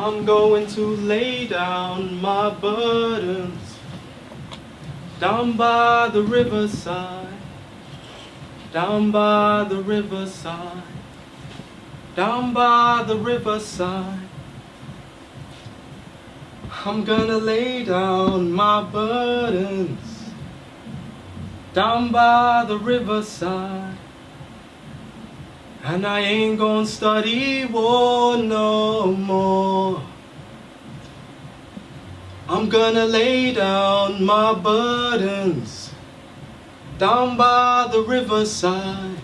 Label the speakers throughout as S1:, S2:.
S1: I'm going to lay down my burdens down by the riverside, down by the riverside, down by the riverside. I'm gonna lay down my burdens down by the riverside, and I ain't gonna study war no more. I'm gonna lay down my burdens down by the riverside,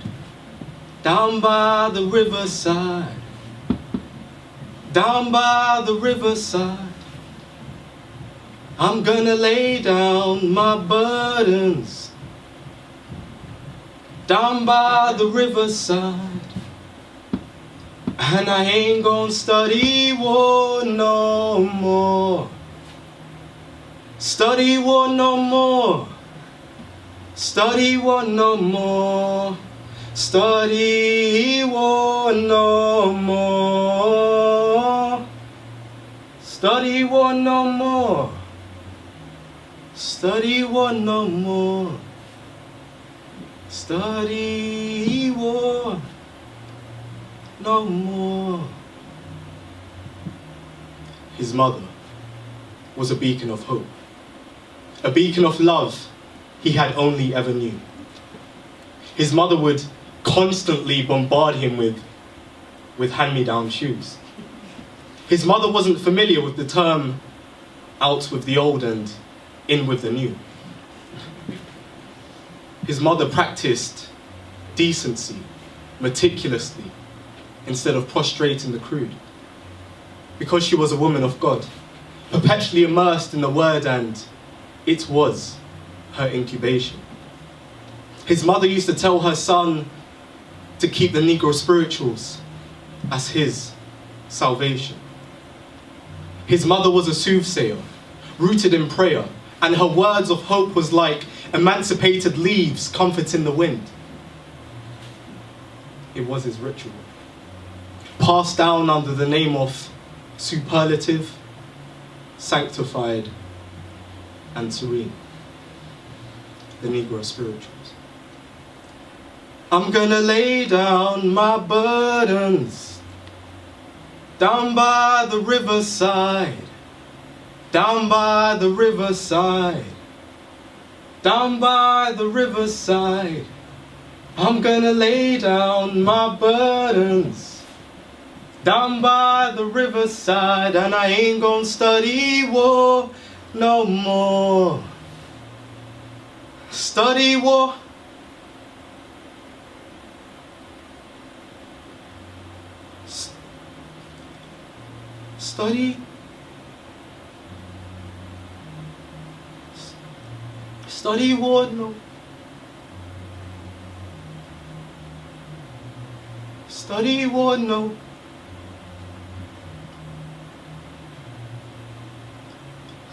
S1: down by the riverside, down by the riverside. I'm gonna lay down my burdens down by the riverside, and I ain't gonna study war no more. Study war no more. Study war no more. Study war no more. Study war no more. Study war no more. Study war no more. His mother was a beacon of hope, a beacon of love he had only ever knew. His mother would constantly bombard him with hand-me-down shoes. His mother wasn't familiar with the term out with the old and in with the new. His mother practiced decency meticulously instead of prostrating the crude, because she was a woman of God, perpetually immersed in the word, and it was her incubation. His mother used to tell her son to keep the Negro spirituals as his salvation. His mother was a soothsayer, rooted in prayer, and her words of hope was like emancipated leaves comforting the wind. It was his ritual, passed down under the name of superlative, sanctified, and serene. The Negro spirituals. I'm gonna lay down my burdens down by the riverside, down by the riverside, down by the riverside. I'm gonna lay down my burdens down by the riverside, and I ain't gonna study war no more. Study war. Study. Study war no. Study war no.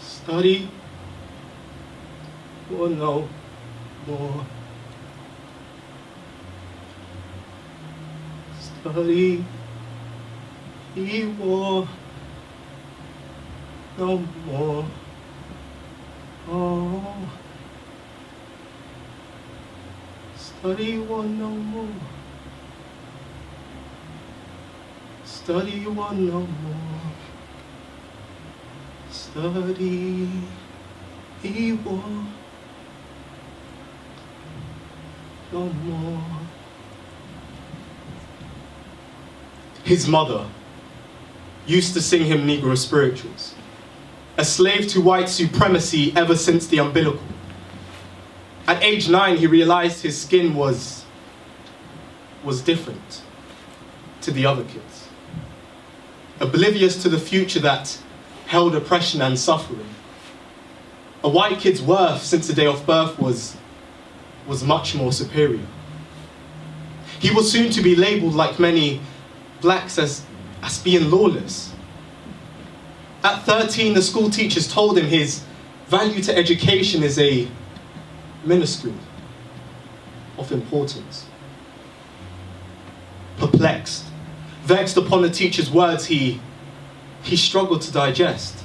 S1: Study war no more. Study war no more. Oh. Study war no more. Study war no more. Study war no more. His mother used to sing him Negro spirituals, a slave to white supremacy ever since the umbilical. At age 9, he realized his skin was different to the other kids, oblivious to the future that held oppression and suffering. A white kid's worth since the day of birth was much more superior. He was soon to be labeled, like many blacks, as being lawless. At 13, the school teachers told him his value to education is a minuscule of importance. Perplexed, vexed upon the teacher's words, he he struggled to digest.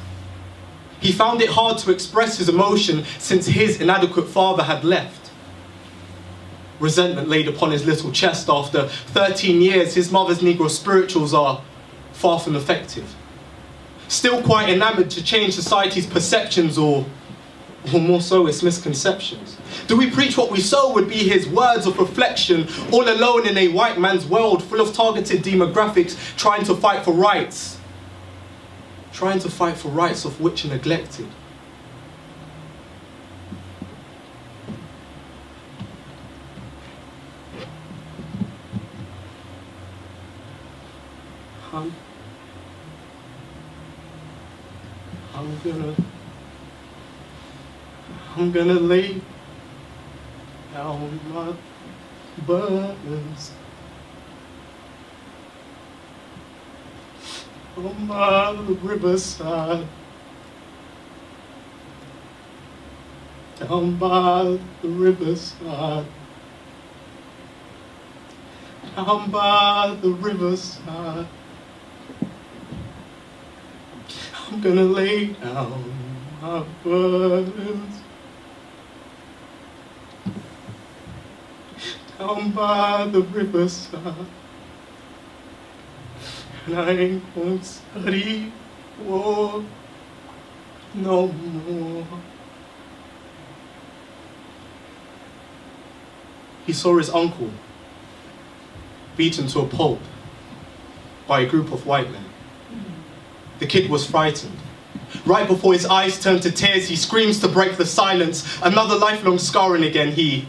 S1: He found it hard to express his emotion since his inadequate father had left. Resentment laid upon his little chest. After 13 years, his mother's Negro spirituals are far from effective. Still quite enamored to change society's perceptions or more so its misconceptions. Do we preach what we sow would be his words of reflection, all alone in a white man's world full of targeted demographics trying to fight for rights. Trying to fight for rights of which are neglected. I'm gonna lay down my burdens on my riverside, down by the riverside, down by the riverside. I'm gonna lay down my burdens down by the riverside, and I ain't gonna study war no more. He saw his uncle beaten to a pulp by a group of white men. The kid was frightened. Right before his eyes turned to tears, he screams to break the silence. Another lifelong scarring again, he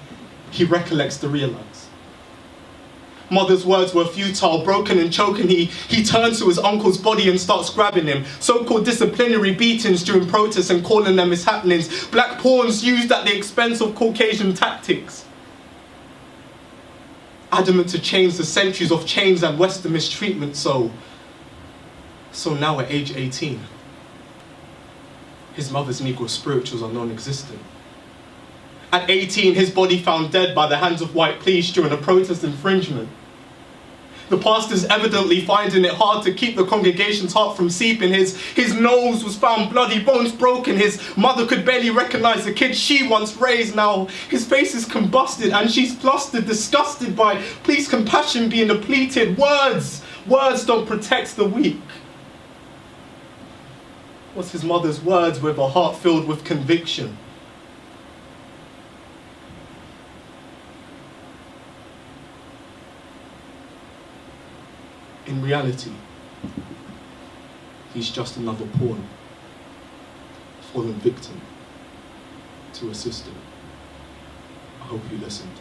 S1: recollects to realize. Mother's words were futile, broken and choking. He turns to his uncle's body and starts grabbing him. So-called disciplinary beatings during protests and calling them mishappenings. Black pawns used at the expense of Caucasian tactics. Adamant to change the centuries of chains and Western mistreatment, so now at age 18, his mother's Negro spirituals are non-existent. At 18, his body found dead by the hands of white police during a protest infringement. The pastor's evidently finding it hard to keep the congregation's heart from seeping. His nose was found bloody, bones broken. His mother could barely recognize the kid she once raised. Now his face is combusted and she's flustered, disgusted by police compassion being depleted. Words don't protect the weak. Was his mother's words with a heart filled with conviction? In reality, he's just another pawn, fallen victim to a system. I hope you listened.